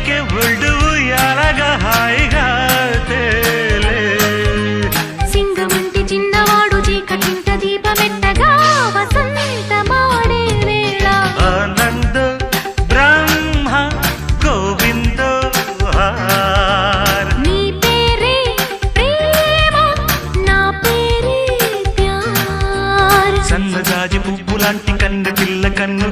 పైకే ఒళ్ళు ఉయ్యాలగా హాయిగా తేలే సింగమంటి చిన్నవాడు చీకటింట దీపమెట్టగా వసంతమాడే వేళ ఆనంద బ్రహ్మ గోవిందో నీ పేరే ప్రేమ నా పేరే ప్యార్ సన్నజాజి పువ్వు లాంటి కన్ను పిల్ల కన్ను